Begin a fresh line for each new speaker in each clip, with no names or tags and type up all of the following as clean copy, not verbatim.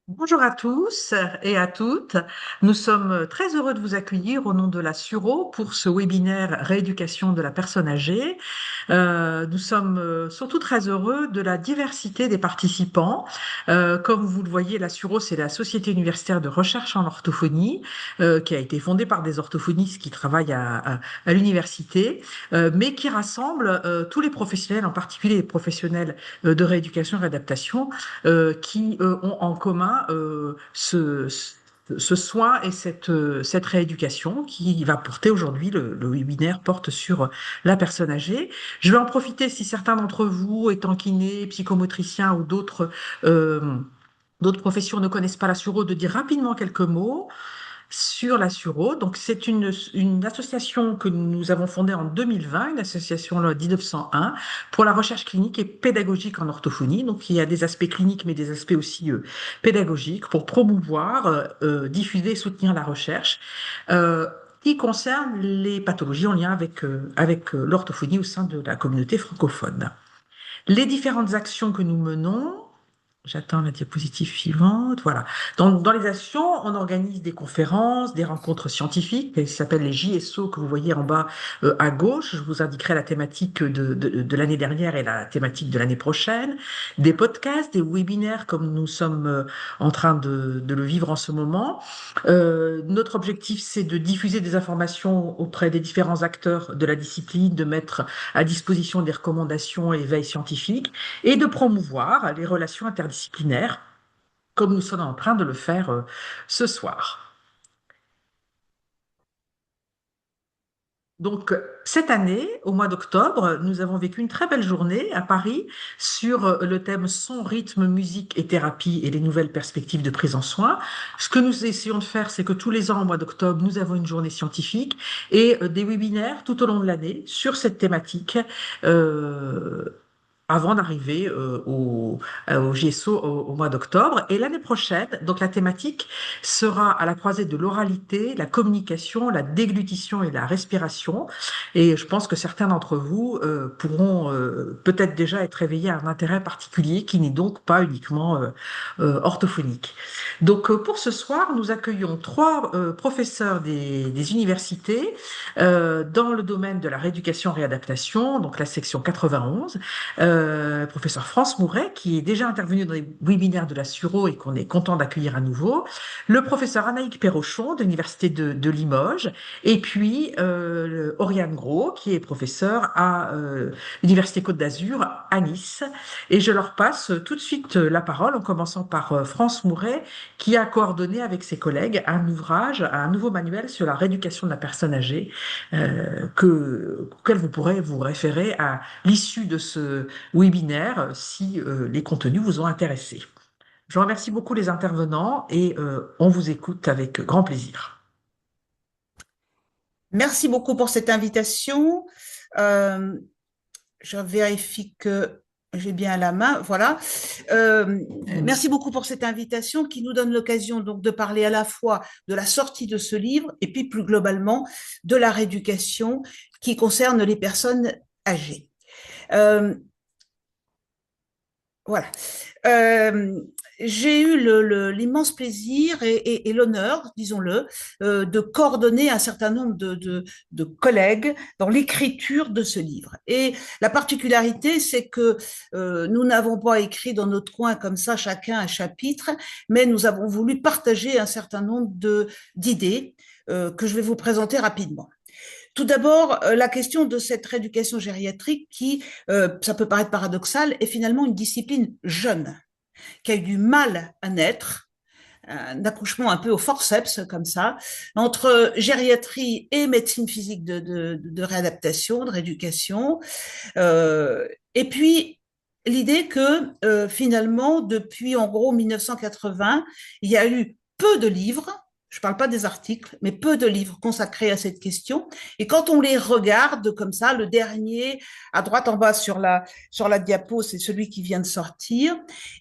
Bonjour à tous et à toutes. Nous sommes très heureux de vous accueillir au nom de la Suro pour ce webinaire Rééducation de la personne âgée. Nous sommes surtout très heureux de la diversité des participants. Comme vous le voyez, la Suro, c'est la Société universitaire de recherche en orthophonie, qui a été fondée par des orthophonistes qui travaillent à l'université, mais qui rassemble tous les professionnels, en particulier les professionnels de rééducation et réadaptation, qui ont en commun ce soin et cette rééducation qui va porter aujourd'hui, le webinaire porte sur la personne âgée. Je vais en profiter si certains d'entre vous, étant kinés, psychomotriciens ou d'autres professions ne connaissent pas la Suro, de dire rapidement quelques mots sur la Suro. Donc, c'est une association que nous avons fondée en 2020, une association loi 1901 pour la recherche clinique et pédagogique en orthophonie. Donc, il y a des aspects cliniques, mais des aspects aussi pédagogiques pour promouvoir, diffuser et soutenir la recherche. Qui concerne les pathologies en lien avec l'orthophonie au sein de la communauté francophone. Les différentes actions que nous menons, j'attends la diapositive suivante. Voilà. Dans les actions, on organise des conférences, des rencontres scientifiques, qui s'appellent les JSO que vous voyez en bas à gauche. Je vous indiquerai la thématique de l'année dernière et la thématique de l'année prochaine. Des podcasts, des webinaires comme nous sommes en train de le vivre en ce moment. Notre objectif, c'est de diffuser des informations auprès des différents acteurs de la discipline, de mettre à disposition des recommandations et veilles scientifiques et de promouvoir les relations interdisciplinaires, comme nous sommes en train de le faire ce soir. Donc, cette année, au mois d'octobre, nous avons vécu une très belle journée à Paris sur le thème son, rythme, musique et thérapie et les nouvelles perspectives de prise en soin. Ce que nous essayons de faire, c'est que tous les ans, au mois d'octobre, nous avons une journée scientifique et des webinaires tout au long de l'année sur cette thématique. Euh, Avant d'arriver au GSO au mois d'octobre. Et l'année prochaine, donc la thématique sera à la croisée de l'oralité, la communication, la déglutition et la respiration. Et je pense que certains d'entre vous pourront peut-être déjà être éveillés à un intérêt particulier qui n'est donc pas uniquement orthophonique. Donc pour ce soir, nous accueillons trois professeurs des universités dans le domaine de la rééducation-réadaptation, donc la section 91, professeur France Mouret, qui est déjà intervenu dans les webinaires de la Suro et qu'on est content d'accueillir à nouveau, le professeur Anaïque Perrochon de l'Université de Limoges, et puis Oriane Gros, qui est professeur à l'Université Côte d'Azur à Nice. Et je leur passe tout de suite la parole, en commençant par France Mouret, qui a coordonné avec ses collègues un ouvrage, un nouveau manuel sur la rééducation de la personne âgée, auquel vous pourrez vous référer à l'issue de ce webinaire si les contenus vous ont intéressé. Je remercie beaucoup les intervenants et on vous écoute avec grand plaisir.
Merci beaucoup pour cette invitation. Euh, je vérifie que j'ai bien à la main. Voilà. Merci beaucoup pour cette invitation qui nous donne l'occasion donc de parler à la fois de la sortie de ce livre et puis plus globalement de la rééducation qui concerne les personnes âgées. Euh, voilà. Euh, j'ai eu l'immense plaisir et l'honneur, disons-le, de coordonner un certain nombre de collègues dans l'écriture de ce livre. Et la particularité, c'est que nous n'avons pas écrit dans notre coin comme ça, chacun un chapitre, mais nous avons voulu partager un certain nombre d'idées que je vais vous présenter rapidement. Tout d'abord, la question de cette rééducation gériatrique qui, ça peut paraître paradoxal, est finalement une discipline jeune, qui a eu du mal à naître, un accouchement un peu au forceps comme ça, entre gériatrie et médecine physique de réadaptation, de rééducation. Et puis, l'idée que finalement, depuis en gros 1980, il y a eu peu de livres, je ne parle pas des articles, mais peu de livres consacrés à cette question. Et quand on les regarde comme ça, le dernier à droite en bas sur la diapo, c'est celui qui vient de sortir,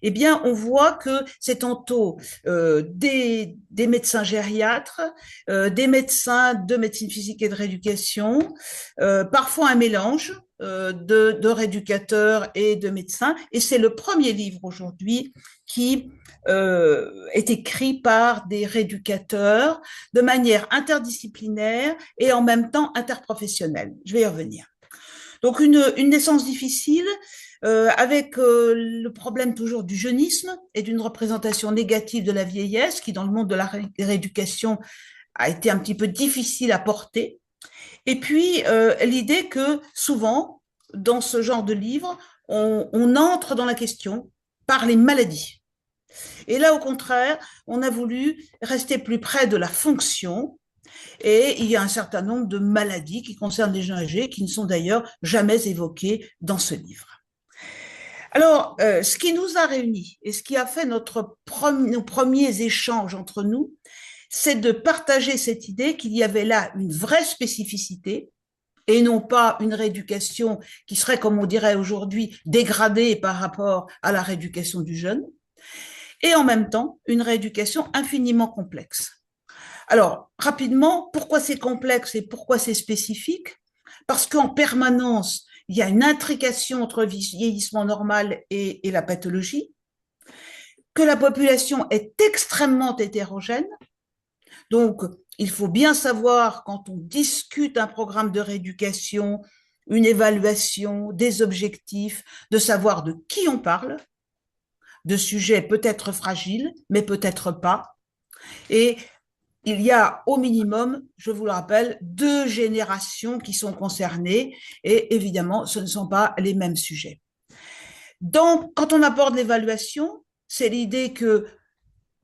eh bien, on voit que c'est tantôt des médecins gériatres, des médecins de médecine physique et de rééducation, parfois un mélange de rééducateurs et de médecins. Et c'est le premier livre aujourd'hui qui est écrit par des rééducateurs de manière interdisciplinaire et en même temps interprofessionnelle. Je vais y revenir. Donc une naissance difficile avec le problème toujours du jeunisme et d'une représentation négative de la vieillesse qui dans le monde de la rééducation a été un petit peu difficile à porter. Et puis l'idée que souvent dans ce genre de livre, on entre dans la question par les maladies. Et là, au contraire, on a voulu rester plus près de la fonction. Et il y a un certain nombre de maladies qui concernent les gens âgés qui ne sont d'ailleurs jamais évoquées dans ce livre. Alors, ce qui nous a réunis et ce qui a fait nos premiers échanges entre nous, c'est de partager cette idée qu'il y avait là une vraie spécificité et non pas une rééducation qui serait, comme on dirait aujourd'hui, dégradée par rapport à la rééducation du jeune, et en même temps une rééducation infiniment complexe. Alors, rapidement, pourquoi c'est complexe et pourquoi c'est spécifique? Parce qu'en permanence, il y a une intrication entre vieillissement normal et la pathologie, que la population est extrêmement hétérogène. Donc, il faut bien savoir, quand on discute un programme de rééducation, une évaluation, des objectifs, de savoir de qui on parle, de sujets peut-être fragiles, mais peut-être pas. Et il y a au minimum, je vous le rappelle, 2 générations qui sont concernées et évidemment, ce ne sont pas les mêmes sujets. Donc, quand on aborde l'évaluation, c'est l'idée que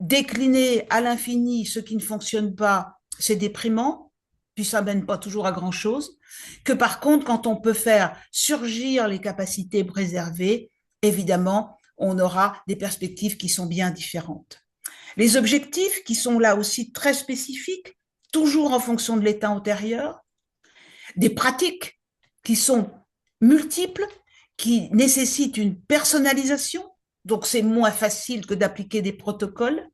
décliner à l'infini ce qui ne fonctionne pas, c'est déprimant, puis ça mène pas toujours à grand-chose, que par contre, quand on peut faire surgir les capacités préservées, évidemment, on aura des perspectives qui sont bien différentes. Les objectifs qui sont là aussi très spécifiques, toujours en fonction de l'état antérieur, des pratiques qui sont multiples, qui nécessitent une personnalisation, donc c'est moins facile que d'appliquer des protocoles,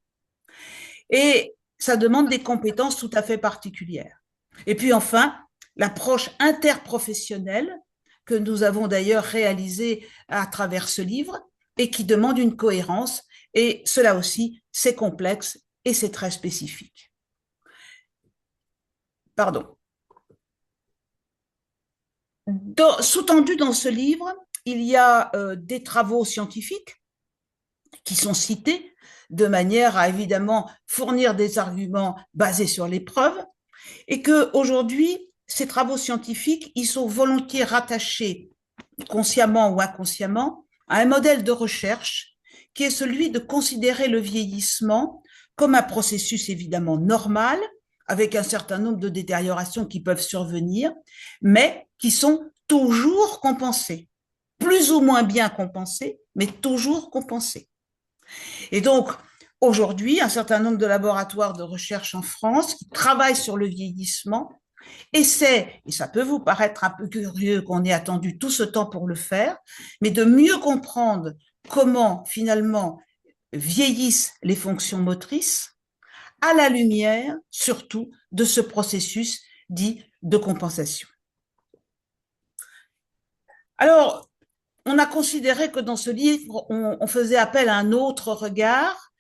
et ça demande des compétences tout à fait particulières. Et puis enfin, l'approche interprofessionnelle que nous avons d'ailleurs réalisée à travers ce livre et qui demande une cohérence, et cela aussi, c'est complexe et c'est très spécifique. Pardon. Sous-tendu dans ce livre, il y a des travaux scientifiques qui sont cités de manière à évidemment fournir des arguments basés sur les preuves et qu'aujourd'hui, ces travaux scientifiques, ils sont volontiers rattachés, consciemment ou inconsciemment, à un modèle de recherche qui est celui de considérer le vieillissement comme un processus évidemment normal, avec un certain nombre de détériorations qui peuvent survenir, mais qui sont toujours compensées, plus ou moins bien compensées, mais toujours compensées. Et donc, aujourd'hui, un certain nombre de laboratoires de recherche en France qui travaillent sur le vieillissement essaient, et ça peut vous paraître un peu curieux qu'on ait attendu tout ce temps pour le faire, mais de mieux comprendre comment finalement vieillissent les fonctions motrices à la lumière surtout de ce processus dit de compensation. Alors, on a considéré que dans ce livre, on faisait appel à un autre regard.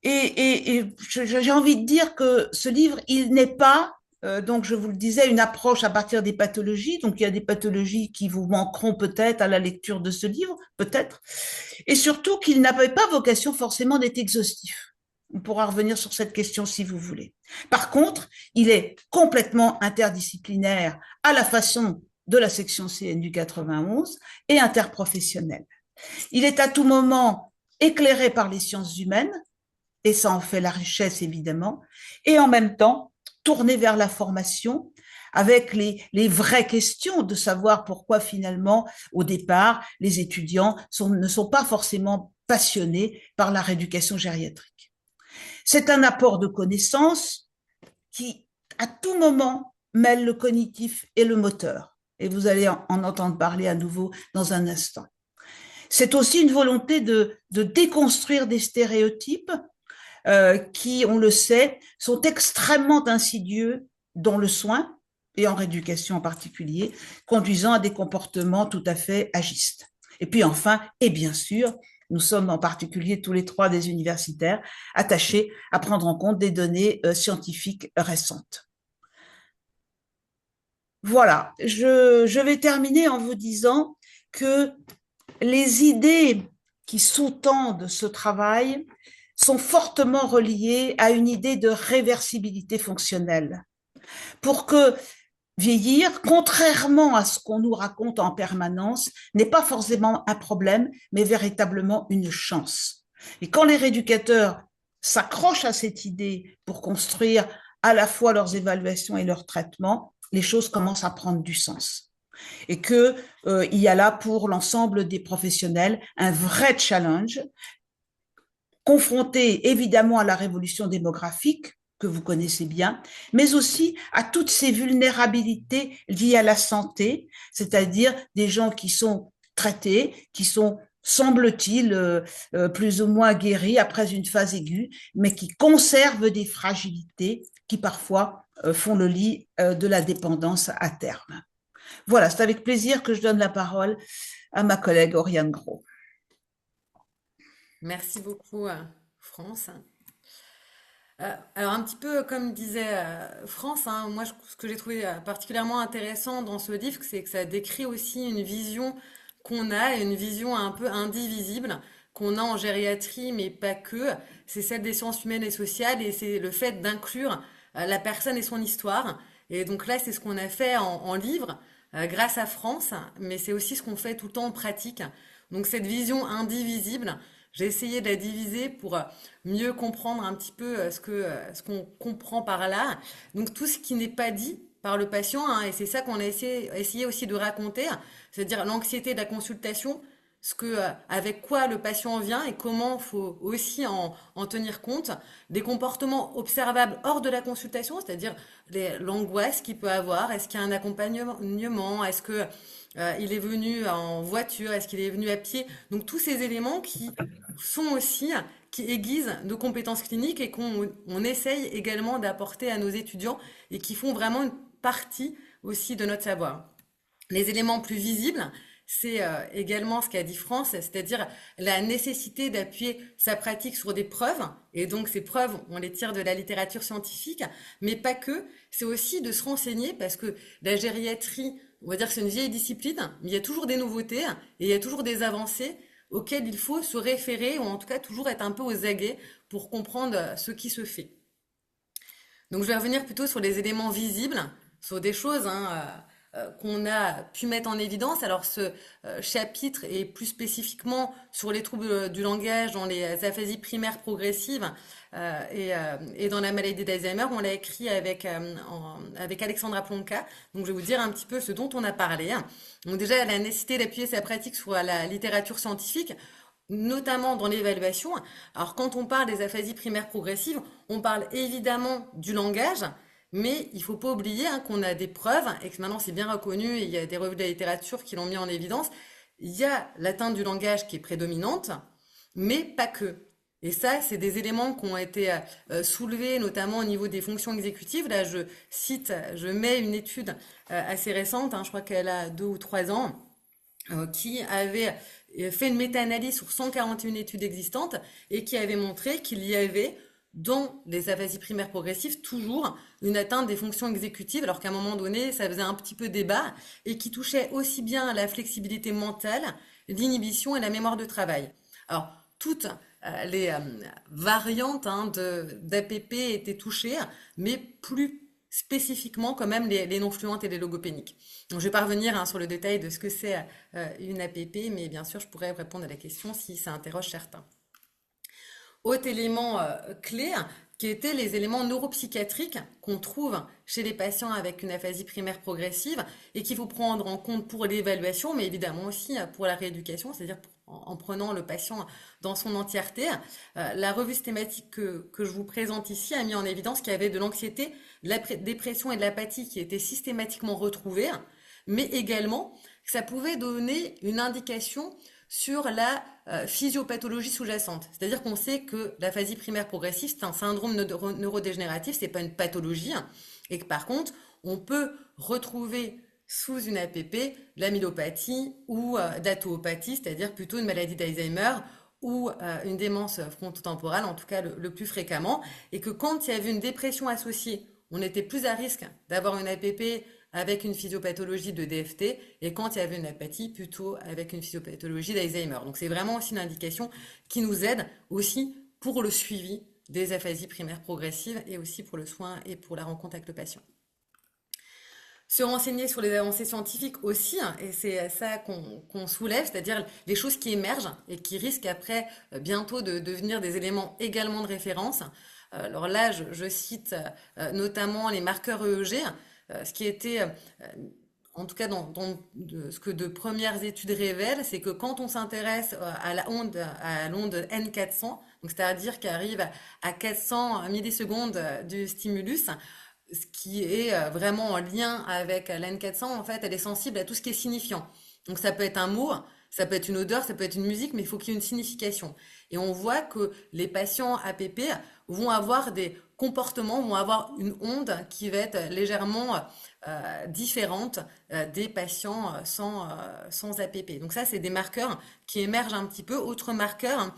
Et j'ai envie de dire que ce livre, il n'est pas, donc je vous le disais, une approche à partir des pathologies. Donc il y a des pathologies qui vous manqueront peut-être à la lecture de ce livre, peut-être. Et surtout qu'il n'avait pas vocation forcément d'être exhaustif. On pourra revenir sur cette question si vous voulez. Par contre, il est complètement interdisciplinaire à la façon de la section CN du 91 et interprofessionnel. Il est à tout moment éclairé par les sciences humaines, et ça en fait la richesse évidemment, et en même temps tourné vers la formation avec les vraies questions de savoir pourquoi finalement au départ les étudiants ne sont pas forcément passionnés par la rééducation gériatrique. C'est un apport de connaissances qui à tout moment mêle le cognitif et le moteur, et vous allez en entendre parler à nouveau dans un instant. C'est aussi une volonté de déconstruire des stéréotypes qui, on le sait, sont extrêmement insidieux dans le soin et en rééducation en particulier, conduisant à des comportements tout à fait agistes. Et puis enfin, et bien sûr, nous sommes en particulier tous les trois des universitaires attachés à prendre en compte des données scientifiques récentes. Voilà, je vais terminer en vous disant que les idées qui sous-tendent ce travail sont fortement reliées à une idée de réversibilité fonctionnelle. Pour que vieillir, contrairement à ce qu'on nous raconte en permanence, n'est pas forcément un problème, mais véritablement une chance. Et quand les rééducateurs s'accrochent à cette idée pour construire à la fois leurs évaluations et leurs traitements, les choses commencent à prendre du sens. Et qu'il y a là pour l'ensemble des professionnels un vrai challenge, confronté évidemment à la révolution démographique, que vous connaissez bien, mais aussi à toutes ces vulnérabilités liées à la santé, c'est-à-dire des gens qui sont traités, qui sont, semble-t-il, plus ou moins guéris après une phase aiguë, mais qui conservent des fragilités qui parfois font le lit de la dépendance à terme. Voilà, c'est avec plaisir que je donne la parole à ma collègue Oriane Gros.
Merci beaucoup, France. Alors un petit peu comme disait France, hein, moi ce que j'ai trouvé particulièrement intéressant dans ce livre, c'est que ça décrit aussi une vision qu'on a, une vision un peu indivisible qu'on a en gériatrie, mais pas que. C'est celle des sciences humaines et sociales, et c'est le fait d'inclure la personne et son histoire. Et donc là, c'est ce qu'on a fait en livre, grâce à France, mais c'est aussi ce qu'on fait tout le temps en pratique. Donc cette vision indivisible, j'ai essayé de la diviser pour mieux comprendre un petit peu ce qu'on comprend par là. Donc tout ce qui n'est pas dit par le patient, hein, et c'est ça qu'on a essayé aussi de raconter, c'est-à-dire l'anxiété de la consultation, avec quoi le patient vient et comment il faut aussi en tenir compte, des comportements observables hors de la consultation, c'est-à-dire l'angoisse qu'il peut avoir, est-ce qu'il y a un accompagnement, est-ce que il est venu en voiture, est-ce qu'il est venu à pied, donc tous ces éléments sont aussi, qui aiguisent nos compétences cliniques et qu'on essaye également d'apporter à nos étudiants et qui font vraiment une partie aussi de notre savoir. Les éléments plus visibles, c'est également ce qu'a dit France, c'est-à-dire la nécessité d'appuyer sa pratique sur des preuves, et donc ces preuves, on les tire de la littérature scientifique, mais pas que, c'est aussi de se renseigner, parce que la gériatrie, on va dire que c'est une vieille discipline, mais il y a toujours des nouveautés, et il y a toujours des avancées auxquelles il faut se référer, ou en tout cas toujours être un peu aux aguets pour comprendre ce qui se fait. Donc je vais revenir plutôt sur les éléments visibles, sur des choses qu'on a pu mettre en évidence. Alors ce chapitre est plus spécifiquement sur les troubles du langage dans les aphasies primaires progressives et dans la maladie d'Alzheimer. On l'a écrit avec Alexandra Plonka. Donc je vais vous dire un petit peu ce dont on a parlé. Donc déjà la nécessité d'appuyer sa pratique sur la littérature scientifique, notamment dans l'évaluation. Alors quand on parle des aphasies primaires progressives, on parle évidemment du langage, mais il ne faut pas oublier qu'on a des preuves, et que maintenant c'est bien reconnu, et il y a des revues de la littérature qui l'ont mis en évidence, il y a l'atteinte du langage qui est prédominante, mais pas que. Et ça, c'est des éléments qui ont été soulevés, notamment au niveau des fonctions exécutives. Là, je mets une étude assez récente, je crois qu'elle a 2 ou 3 ans, qui avait fait une méta-analyse sur 141 études existantes et qui avait montré qu'il y avait dans les aphasies primaires progressives toujours une atteinte des fonctions exécutives, alors qu'à un moment donné, ça faisait un petit peu débat, et qui touchait aussi bien à la flexibilité mentale, l'inhibition et la mémoire de travail. Alors, toutes les variantes d'APP étaient touchées, mais plus spécifiquement quand même les non-fluentes et les logopéniques. Donc, je vais pas revenir sur le détail de ce que c'est une APP, mais bien sûr, je pourrais répondre à la question si ça interroge certains. Autre élément clé, qui étaient les éléments neuropsychiatriques qu'on trouve chez les patients avec une aphasie primaire progressive et qu'il faut prendre en compte pour l'évaluation, mais évidemment aussi pour la rééducation, c'est-à-dire en prenant le patient dans son entièreté. La revue systématique que je vous présente ici a mis en évidence qu'il y avait de l'anxiété, de la dépression et de l'apathie qui étaient systématiquement retrouvées, mais également que ça pouvait donner une indication sur la physiopathologie sous-jacente. C'est-à-dire qu'on sait que l'aphasie primaire progressive, c'est un syndrome neurodégénératif, c'est pas une pathologie, et que par contre, on peut retrouver sous une APP l'amylopathie ou d'atoopathie, c'est-à-dire plutôt une maladie d'Alzheimer ou une démence frontotemporale, en tout cas le plus fréquemment, et que quand il y avait une dépression associée, on était plus à risque d'avoir une APP avec une physiopathologie de DFT, et quand il y avait une apathie, plutôt avec une physiopathologie d'Alzheimer. Donc c'est vraiment aussi une indication qui nous aide aussi pour le suivi des aphasies primaires progressives et aussi pour le soin et pour la rencontre avec le patient. Se renseigner sur les avancées scientifiques aussi, hein, et c'est ça qu'on soulève, c'est-à-dire les choses qui émergent et qui risquent après bientôt de devenir des éléments également de référence. Alors là, je cite notamment les marqueurs EEG, ce qui était, en tout cas ce que de premières études révèlent, c'est que quand on s'intéresse à l'onde N400, donc c'est-à-dire qui arrive à 400 millisecondes du stimulus, ce qui est vraiment en lien avec la N400, en fait, elle est sensible à tout ce qui est signifiant. Donc ça peut être un mot, ça peut être une odeur, ça peut être une musique, mais il faut qu'il y ait une signification. Et on voit que les patients APP vont avoir des comportements, vont avoir une onde qui va être légèrement différente des patients sans APP. Donc ça, c'est des marqueurs qui émergent un petit peu. Autre marqueur,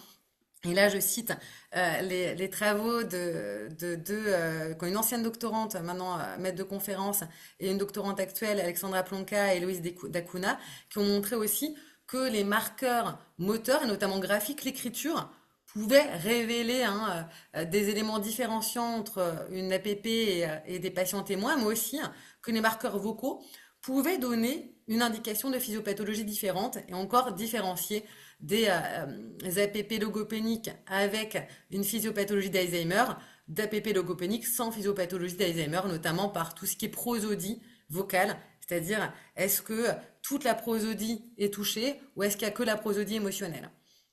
et là, je cite les travaux quand une ancienne doctorante, maintenant maître de conférence, et une doctorante actuelle, Alexandra Plonka et Loïs Dacuna, qui ont montré aussi que les marqueurs moteurs, et notamment graphiques, l'écriture, pouvaient révéler des éléments différenciants entre une APP et des patients témoins, mais aussi que les marqueurs vocaux pouvaient donner une indication de physiopathologie différente et encore différencier des APP logopéniques avec une physiopathologie d'Alzheimer, d'APP logopéniques sans physiopathologie d'Alzheimer, notamment par tout ce qui est prosodie vocale, c'est-à-dire est-ce que toute la prosodie est touchée ou est-ce qu'il n'y a que la prosodie émotionnelle.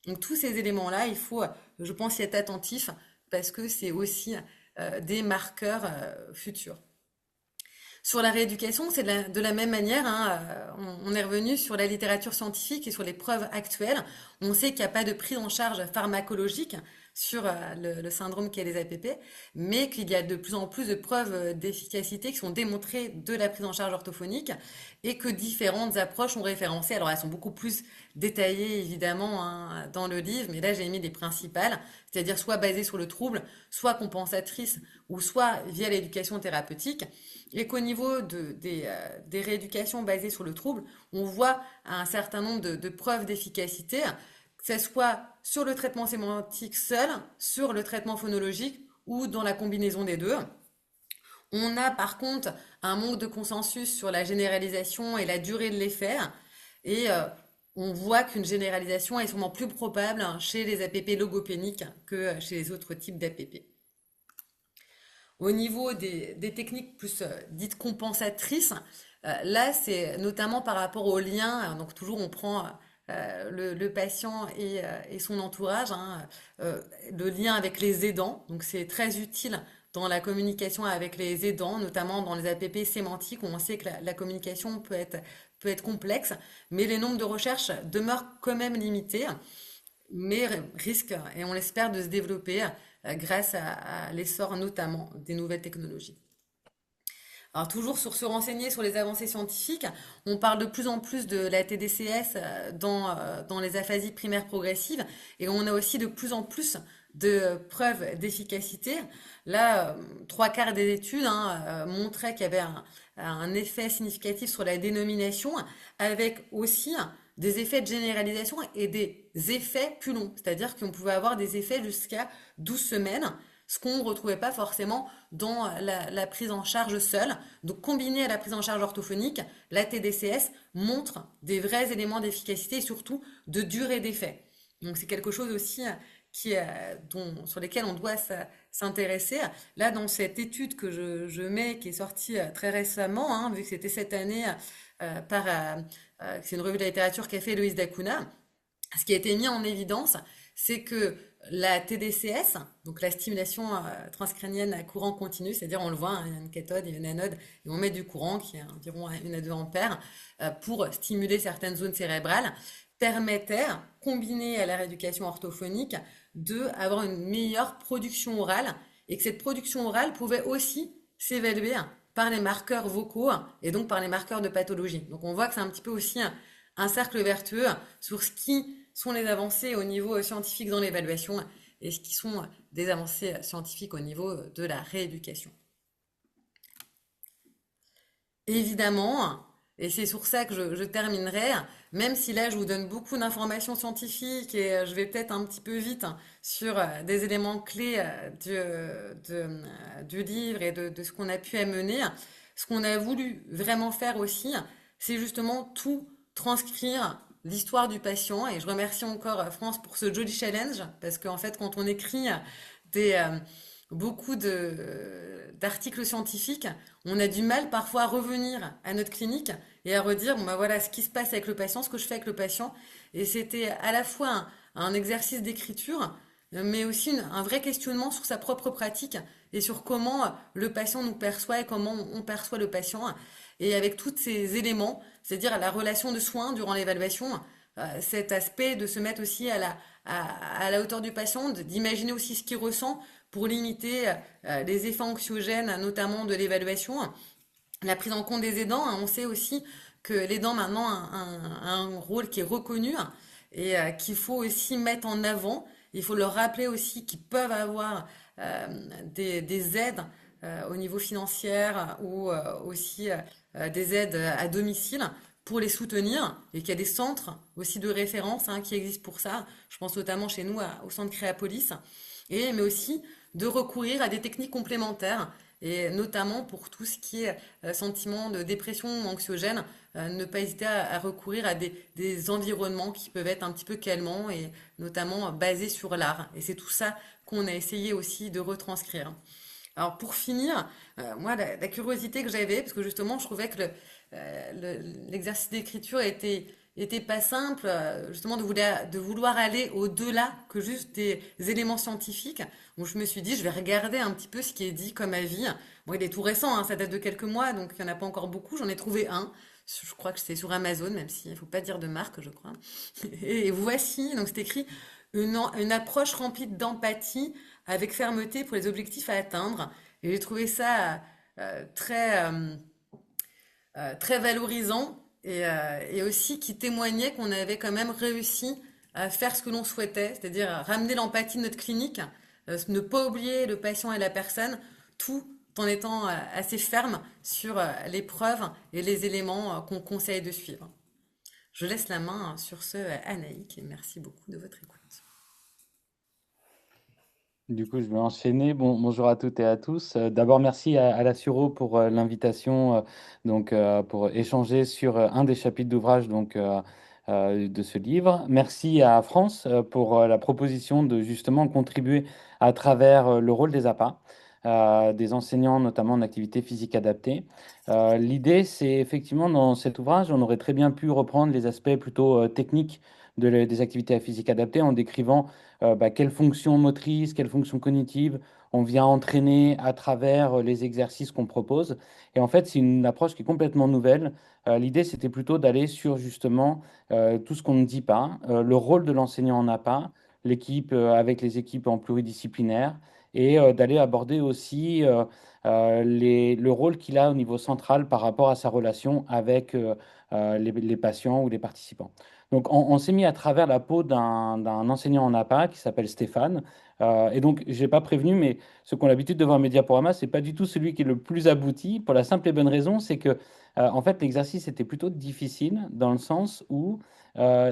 Donc tous ces éléments-là, il faut, je pense, y être attentif parce que c'est aussi des marqueurs futurs. Sur la rééducation, c'est de la même manière, hein, on est revenu sur la littérature scientifique et sur les preuves actuelles. On sait qu'il n'y a pas de prise en charge pharmacologique sur le syndrome qu'est les APP, mais qu'il y a de plus en plus de preuves d'efficacité qui sont démontrées de la prise en charge orthophonique et que différentes approches ont référencé. Alors elles sont beaucoup plus détaillées évidemment hein, dans le livre, mais là j'ai mis les principales, c'est-à-dire soit basées sur le trouble, soit compensatrices ou soit via l'éducation thérapeutique. Et qu'au niveau des rééducations basées sur le trouble, on voit un certain nombre de preuves d'efficacité, que ce soit sur le traitement sémantique seul, sur le traitement phonologique ou dans la combinaison des deux. On a par contre un manque de consensus sur la généralisation et la durée de l'effet, et on voit qu'une généralisation est sûrement plus probable chez les APP logopéniques que chez les autres types d'APP. Au niveau des techniques plus dites compensatrices, là c'est notamment par rapport au lien, donc toujours on prend le patient et son entourage, hein, le lien avec les aidants, donc c'est très utile dans la communication avec les aidants, notamment dans les APP sémantiques où on sait que la communication peut être complexe, mais les nombres de recherches demeurent quand même limités, mais risquent, et on l'espère, de se développer grâce à l'essor notamment des nouvelles technologies. Alors toujours sur se renseigner sur les avancées scientifiques, on parle de plus en plus de la TDCS dans les aphasies primaires progressives et on a aussi de plus en plus de preuves d'efficacité. Là, 3/4 des études montraient qu'il y avait un effet significatif sur la dénomination avec aussi des effets de généralisation et des effets plus longs. C'est-à-dire qu'on pouvait avoir des effets jusqu'à 12 semaines, ce qu'on ne retrouvait pas forcément dans la prise en charge seule. Donc combiné à la prise en charge orthophonique, la TDCS montre des vrais éléments d'efficacité et surtout de durée d'effet. Donc c'est quelque chose aussi sur lesquels on doit s'intéresser. Là, dans cette étude que je mets, qui est sortie très récemment, hein, vu que c'était cette année, c'est une revue de la littérature qu'a fait Loïs Dacuna, ce qui a été mis en évidence, c'est que la TDCS, donc la stimulation transcrânienne à courant continu, c'est-à-dire on le voit, hein, il y a une cathode et une anode, et on met du courant qui est environ 1 à 2 ampères pour stimuler certaines zones cérébrales, permettait, combiné à la rééducation orthophonique, d'avoir une meilleure production orale, et que cette production orale pouvait aussi s'évaluer par les marqueurs vocaux et donc par les marqueurs de pathologie. Donc on voit que c'est un petit peu aussi un cercle vertueux sur ce qui sont les avancées au niveau scientifique dans l'évaluation et ce qui sont des avancées scientifiques au niveau de la rééducation. Évidemment, et c'est sur ça que je terminerai, même si là je vous donne beaucoup d'informations scientifiques et je vais peut-être un petit peu vite sur des éléments clés du livre et de ce qu'on a pu amener, ce qu'on a voulu vraiment faire aussi, c'est justement tout transcrire l'histoire du patient. Et je remercie encore France pour ce joli challenge, parce qu'en fait quand on écrit des, beaucoup d'articles scientifiques, on a du mal parfois à revenir à notre clinique et à redire, bon bah voilà ce qui se passe avec le patient, ce que je fais avec le patient. Et c'était à la fois un exercice d'écriture, mais aussi un vrai questionnement sur sa propre pratique et sur comment le patient nous perçoit et comment on perçoit le patient. Et avec tous ces éléments, c'est-à-dire la relation de soins durant l'évaluation, cet aspect de se mettre aussi à la hauteur du patient, d'imaginer aussi ce qu'il ressent pour limiter les effets anxiogènes, notamment de l'évaluation. La prise en compte des aidants, hein, on sait aussi que l'aidant maintenant a un rôle qui est reconnu et qu'il faut aussi mettre en avant. Il faut leur rappeler aussi qu'ils peuvent avoir des aides au niveau financier ou aussi des aides à domicile pour les soutenir et qu'il y a des centres aussi de référence hein, qui existent pour ça. Je pense notamment chez nous au centre Créapolis. Mais aussi de recourir à des techniques complémentaires et notamment pour tout ce qui est sentiment de dépression ou anxiogène, ne pas hésiter à recourir à des environnements qui peuvent être un petit peu calmants et notamment basés sur l'art. Et c'est tout ça qu'on a essayé aussi de retranscrire. Alors pour finir, moi la curiosité que j'avais, parce que justement je trouvais que l'exercice d'écriture était pas simple, justement de vouloir aller au-delà que juste des éléments scientifiques. Donc je me suis dit, je vais regarder un petit peu ce qui est dit comme avis. Bon, il est tout récent, hein, ça date de quelques mois, donc il n'y en a pas encore beaucoup. J'en ai trouvé un. Je crois que c'est sur Amazon, même s'il ne faut pas dire de marque, je crois. Et voici, donc c'est écrit, une approche remplie d'empathie avec fermeté pour les objectifs à atteindre. Et j'ai trouvé ça très valorisant et aussi qui témoignait qu'on avait quand même réussi à faire ce que l'on souhaitait, c'est-à-dire à ramener l'empathie de notre clinique, ne pas oublier le patient et la personne, tout en étant assez ferme sur les preuves et les éléments qu'on conseille de suivre. Je laisse la main sur ce à Anaïk et merci beaucoup de votre écoute.
Du coup, je vais enchaîner. Bonjour à toutes et à tous. D'abord, merci à la Suro pour l'invitation, pour échanger sur un des chapitres d'ouvrage de ce livre. Merci à France pour la proposition de justement contribuer à travers le rôle des APA, des enseignants notamment en activité physique adaptée. L'idée, c'est effectivement dans cet ouvrage, on aurait très bien pu reprendre les aspects plutôt techniques des activités à physique adaptée en décrivant quelles fonctions motrices, quelles fonctions cognitives on vient entraîner à travers les exercices qu'on propose. Et en fait, c'est une approche qui est complètement nouvelle. L'idée, c'était plutôt d'aller sur justement tout ce qu'on ne dit pas, le rôle de l'enseignant en APA, l'équipe avec les équipes en pluridisciplinaire, et d'aller aborder aussi le rôle qu'il a au niveau central par rapport à sa relation avec les patients ou les participants. Donc, on s'est mis à travers la peau d'un enseignant en APA qui s'appelle Stéphane. Et donc, je n'ai pas prévenu, mais ceux qui ont l'habitude de voir Mediaporama, ce n'est pas du tout celui qui est le plus abouti, pour la simple et bonne raison, c'est que, en fait, l'exercice était plutôt difficile dans le sens où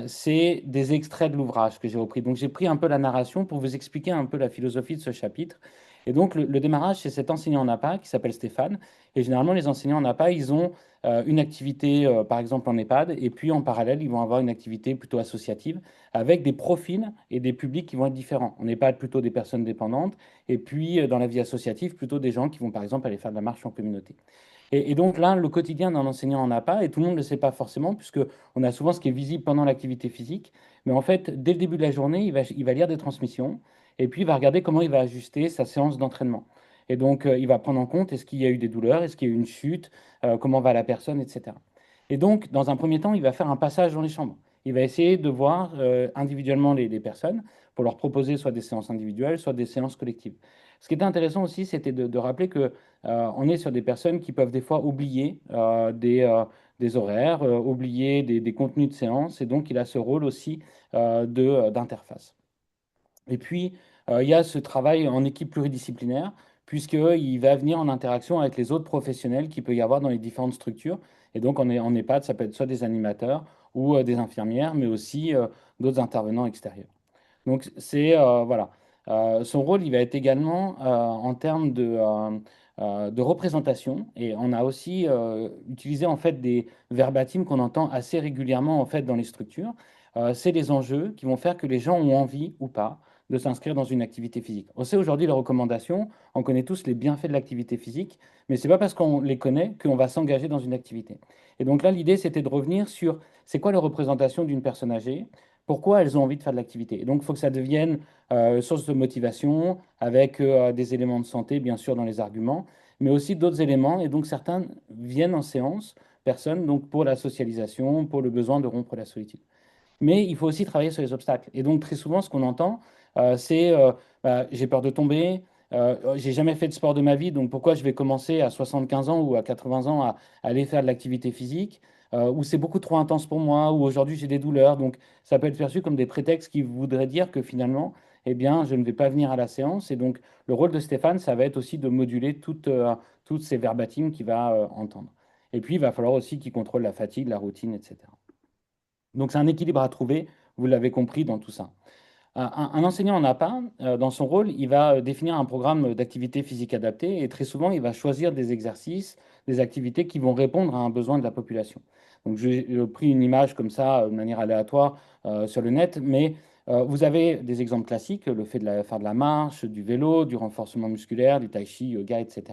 c'est des extraits de l'ouvrage que j'ai repris. Donc, j'ai pris un peu la narration pour vous expliquer un peu la philosophie de ce chapitre. Et donc, le démarrage, c'est cet enseignant en APA qui s'appelle Stéphane. Et généralement, les enseignants en APA, ils ont une activité, par exemple en EHPAD, et puis en parallèle, ils vont avoir une activité plutôt associative avec des profils et des publics qui vont être différents. En EHPAD, plutôt des personnes dépendantes, et puis dans la vie associative, plutôt des gens qui vont, par exemple, aller faire de la marche en communauté. Et donc là, le quotidien d'un enseignant en APA, et tout le monde ne le sait pas forcément, puisque on a souvent ce qui est visible pendant l'activité physique, mais en fait, dès le début de la journée, il va lire des transmissions, et puis il va regarder comment il va ajuster sa séance d'entraînement. Et donc, il va prendre en compte est-ce qu'il y a eu des douleurs, est-ce qu'il y a eu une chute, comment va la personne, etc. Et donc, dans un premier temps, il va faire un passage dans les chambres. il va essayer de voir individuellement les personnes pour leur proposer soit des séances individuelles, soit des séances collectives. Ce qui était intéressant aussi, c'était de rappeler que on est sur des personnes qui peuvent des fois oublier des horaires, oublier des contenus de séance, et donc il a ce rôle aussi d'interface. Et puis, il y a ce travail en équipe pluridisciplinaire, puisqu'il va venir en interaction avec les autres professionnels qu'il peut y avoir dans les différentes structures. Et donc, en EHPAD, ça peut être soit des animateurs ou des infirmières, mais aussi d'autres intervenants extérieurs. Donc, voilà. Son rôle, il va être également en termes de représentation. Et on a aussi utilisé en fait des verbatims qu'on entend assez régulièrement en fait dans les structures. C'est des enjeux qui vont faire que les gens ont envie ou pas de s'inscrire dans une activité physique. On sait aujourd'hui les recommandations, on connaît tous les bienfaits de l'activité physique, mais c'est pas parce qu'on les connaît qu'on va s'engager dans une activité. Et donc là, l'idée, c'était de revenir sur c'est quoi les représentations d'une personne âgée, pourquoi elles ont envie de faire de l'activité. Et donc, il faut que ça devienne source de motivation, avec des éléments de santé, bien sûr, dans les arguments, mais aussi d'autres éléments. Et donc, certains viennent en séance, personnes, donc pour la socialisation, pour le besoin de rompre la solitude. Mais il faut aussi travailler sur les obstacles. Et donc, très souvent, ce qu'on entend, c'est bah, j'ai peur de tomber, j'ai jamais fait de sport de ma vie, donc pourquoi je vais commencer à 75 ans ou à 80 ans à aller faire de l'activité physique, ou c'est beaucoup trop intense pour moi, ou aujourd'hui j'ai des douleurs. Donc, ça peut être perçu comme des prétextes qui voudraient dire que finalement, eh bien, je ne vais pas venir à la séance. Et donc, le rôle de Stéphane, ça va être aussi de moduler toutes ces verbatims qu'il va entendre. Et puis, il va falloir aussi qu'il contrôle la fatigue, la routine, etc. Donc c'est un équilibre à trouver, vous l'avez compris dans tout ça. Un enseignant en APA, dans son rôle, il va définir un programme d'activité physique adaptée et très souvent, il va choisir des exercices, des activités qui vont répondre à un besoin de la population. Donc j'ai pris une image comme ça, de manière aléatoire, sur le net, mais vous avez des exemples classiques, le fait de faire de la marche, du vélo, du renforcement musculaire, du tai chi, yoga, etc.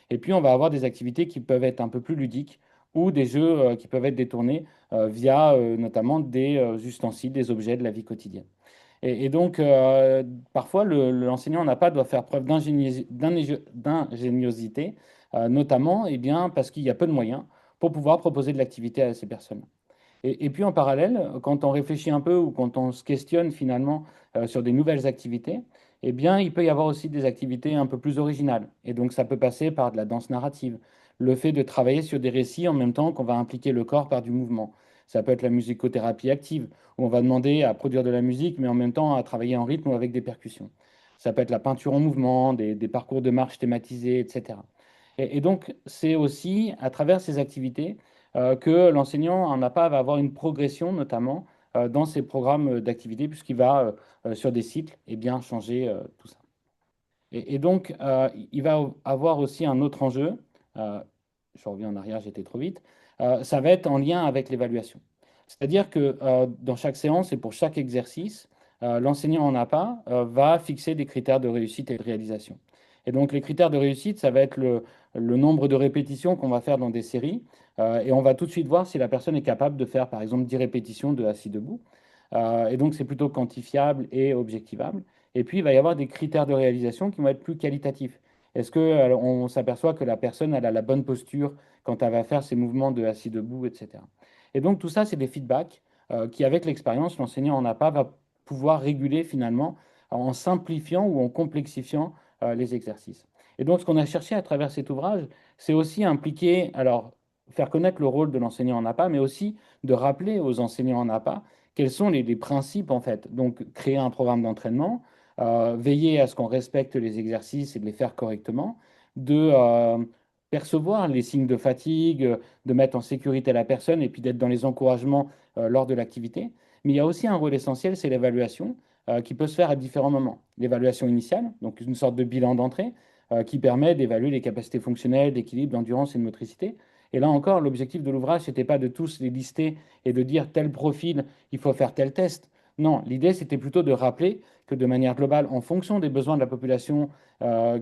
Et puis on va avoir des activités qui peuvent être un peu plus ludiques ou des jeux qui peuvent être détournés via notamment des ustensiles, des objets de la vie quotidienne. Et donc, parfois, l'enseignant n'a pas doit faire preuve d'ingéniosité, notamment eh bien, parce qu'il y a peu de moyens pour pouvoir proposer de l'activité à ces personnes. Et puis en parallèle, quand on réfléchit un peu ou quand on se questionne finalement sur des nouvelles activités, eh bien, il peut y avoir aussi des activités un peu plus originales. Et donc, ça peut passer par de la danse narrative, le fait de travailler sur des récits en même temps qu'on va impliquer le corps par du mouvement. Ça peut être la musicothérapie active, où on va demander à produire de la musique, mais en même temps à travailler en rythme ou avec des percussions. Ça peut être la peinture en mouvement, des parcours de marche thématisés, etc. Et donc, c'est aussi à travers ces activités que l'enseignant en APA va avoir une progression, notamment dans ses programmes d'activité, puisqu'il va, sur des cycles, et bien, changer tout ça. Et donc, il va avoir aussi un autre enjeu. euh, je reviens en arrière, j'étais trop vite. Ça va être en lien avec l'évaluation. C'est-à-dire que dans chaque séance et pour chaque exercice, l'enseignant en APA va fixer des critères de réussite et de réalisation. Et donc, les critères de réussite, ça va être le nombre de répétitions qu'on va faire dans des séries. Et on va tout de suite voir si la personne est capable de faire, par exemple, 10 répétitions de assis debout. Et donc, c'est plutôt quantifiable et objectivable. Et puis, il va y avoir des critères de réalisation qui vont être plus qualitatifs. Est-ce qu'on s'aperçoit que la personne elle a la bonne posture quand elle va faire ses mouvements de assis debout, etc. Et donc, tout ça, c'est des feedbacks qui, avec l'expérience, l'enseignant en APA va pouvoir réguler finalement en simplifiant ou en complexifiant les exercices. Et donc, ce qu'on a cherché à travers cet ouvrage, c'est aussi impliquer, alors, faire connaître le rôle de l'enseignant en APA, mais aussi de rappeler aux enseignants en APA quels sont les principes, en fait. Donc, créer un programme d'entraînement, veiller à ce qu'on respecte les exercices et de les faire correctement, de percevoir les signes de fatigue, de mettre en sécurité la personne et puis d'être dans les encouragements lors de l'activité. Mais il y a aussi un rôle essentiel, c'est l'évaluation qui peut se faire à différents moments. L'évaluation initiale, donc une sorte de bilan d'entrée qui permet d'évaluer les capacités fonctionnelles, d'équilibre, d'endurance et de motricité. Et là encore, l'objectif de l'ouvrage, ce n'était pas de tous les lister et de dire tel profil, il faut faire tel test. Non, l'idée, c'était plutôt de rappeler que de manière globale, en fonction des besoins de la population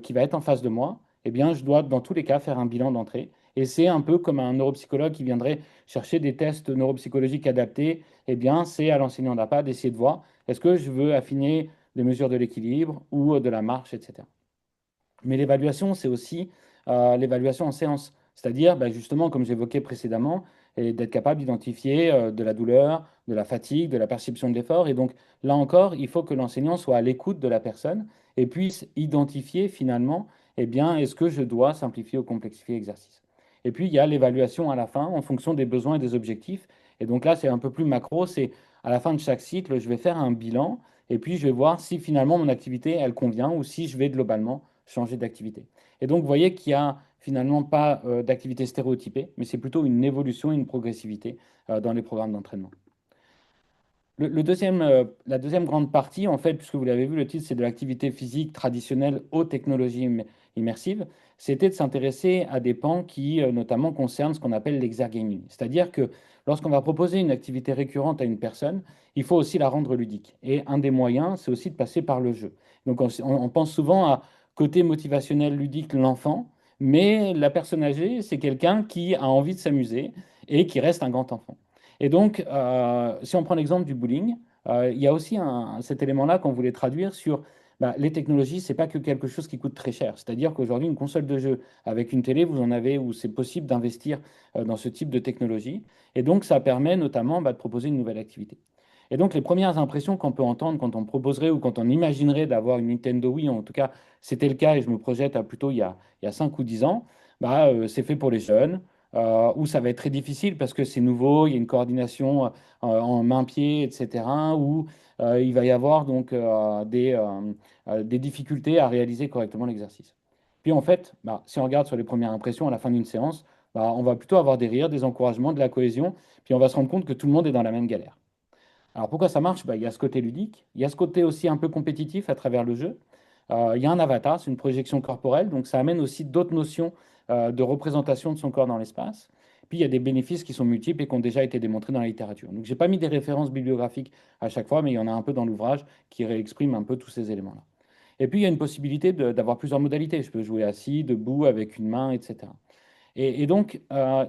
qui va être en face de moi, eh bien, je dois dans tous les cas faire un bilan d'entrée. Et c'est un peu comme un neuropsychologue qui viendrait chercher des tests neuropsychologiques adaptés. Eh bien, c'est à l'enseignant d'APA d'essayer de voir est-ce que je veux affiner les mesures de l'équilibre ou de la marche, etc. Mais l'évaluation, c'est aussi l'évaluation en séance. C'est-à-dire, ben, justement, comme j'évoquais précédemment, et d'être capable d'identifier de la douleur, de la fatigue, de la perception de l'effort. Et donc, là encore, il faut que l'enseignant soit à l'écoute de la personne et puisse identifier finalement, eh bien, est-ce que je dois simplifier ou complexifier l'exercice. Et puis, il y a l'évaluation à la fin en fonction des besoins et des objectifs. Et donc là, c'est un peu plus macro, c'est à la fin de chaque cycle, je vais faire un bilan et puis je vais voir si finalement mon activité, elle convient ou si je vais globalement changer d'activité. Et donc, vous voyez qu'il n'y a finalement pas d'activité stéréotypée, mais c'est plutôt une évolution et une progressivité dans les programmes d'entraînement. La deuxième grande partie, en fait, puisque vous l'avez vu, le titre, c'est de l'activité physique traditionnelle aux technologies immersives, c'était de s'intéresser à des pans qui, notamment, concernent ce qu'on appelle l'exergaming. C'est-à-dire que lorsqu'on va proposer une activité récurrente à une personne, il faut aussi la rendre ludique. Et un des moyens, c'est aussi de passer par le jeu. Donc, on pense souvent à côté motivationnel ludique, l'enfant, mais la personne âgée, c'est quelqu'un qui a envie de s'amuser et qui reste un grand enfant. Et donc, si on prend l'exemple du bowling, il y a aussi cet élément-là qu'on voulait traduire sur bah, les technologies, c'est pas que quelque chose qui coûte très cher. C'est-à-dire qu'aujourd'hui, une console de jeu avec une télé, vous en avez où c'est possible d'investir dans ce type de technologie. Et donc, ça permet notamment bah, de proposer une nouvelle activité. Et donc, les premières impressions qu'on peut entendre quand on proposerait ou quand on imaginerait d'avoir une Nintendo Wii, en tout cas, c'était le cas et je me projette à plutôt il y a 5 ou 10 ans, bah, c'est fait pour les jeunes où ça va être très difficile parce que c'est nouveau, il y a une coordination en main-pied, etc., où il va y avoir donc des difficultés à réaliser correctement l'exercice. Puis en fait, bah, si on regarde sur les premières impressions à la fin d'une séance, bah, on va plutôt avoir des rires, des encouragements, de la cohésion, puis on va se rendre compte que tout le monde est dans la même galère. Alors pourquoi ça marche? Bah, il y a ce côté ludique, il y a ce côté aussi un peu compétitif à travers le jeu. Il y a un avatar, c'est une projection corporelle, donc ça amène aussi d'autres notions de représentation de son corps dans l'espace. Puis il y a des bénéfices qui sont multiples et qui ont déjà été démontrés dans la littérature. Donc je n'ai pas mis des références bibliographiques à chaque fois, mais il y en a un peu dans l'ouvrage qui réexprime un peu tous ces éléments-là. Et puis il y a une possibilité d'avoir plusieurs modalités. Je peux jouer assis, debout, avec une main, etc. Et donc,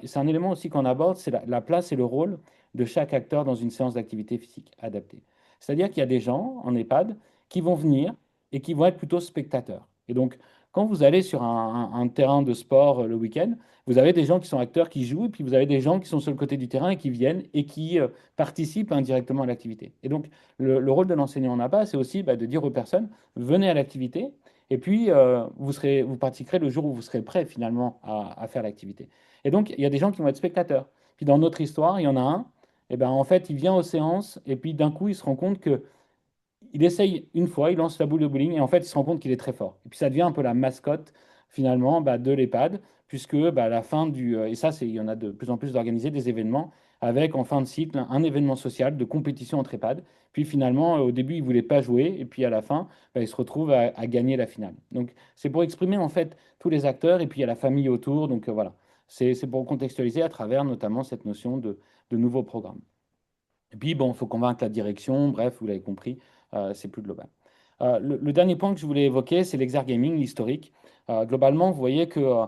c'est un élément aussi qu'on aborde, c'est la place et le rôle de chaque acteur dans une séance d'activité physique adaptée. C'est-à-dire qu'il y a des gens en EHPAD qui vont venir et qui vont être plutôt spectateurs. Et donc, quand vous allez sur un terrain de sport le week-end, vous avez des gens qui sont acteurs qui jouent, et puis vous avez des gens qui sont sur le côté du terrain et qui viennent et qui participent indirectement à l'activité. Et donc, le rôle de l'enseignant en APA, c'est aussi bah, de dire aux personnes, venez à l'activité, et puis, vous participerez le jour où vous serez prêt finalement à faire l'activité. Et donc, il y a des gens qui vont être spectateurs. Puis dans notre histoire, il y en a un, et ben, en fait, il vient aux séances et puis d'un coup, il se rend compte que il essaye une fois, il lance la boule de bowling et en fait, il se rend compte qu'il est très fort. Et puis ça devient un peu la mascotte finalement bah, de l'EHPAD, puisque bah, à la fin et ça, il y en a de plus en plus d'organiser des événements avec en fin de cycle un événement social de compétition entre EHPAD. Puis finalement, au début, il ne voulait pas jouer et puis à la fin, bah, il se retrouve à gagner la finale. Donc c'est pour exprimer en fait tous les acteurs et puis il y a la famille autour. Donc voilà, c'est pour contextualiser à travers notamment cette notion de nouveaux programmes. Et puis, bon, il faut convaincre la direction, bref, vous l'avez compris, c'est plus global. Le dernier point que je voulais évoquer, c'est l'exergaming, l'historique. Globalement, vous voyez que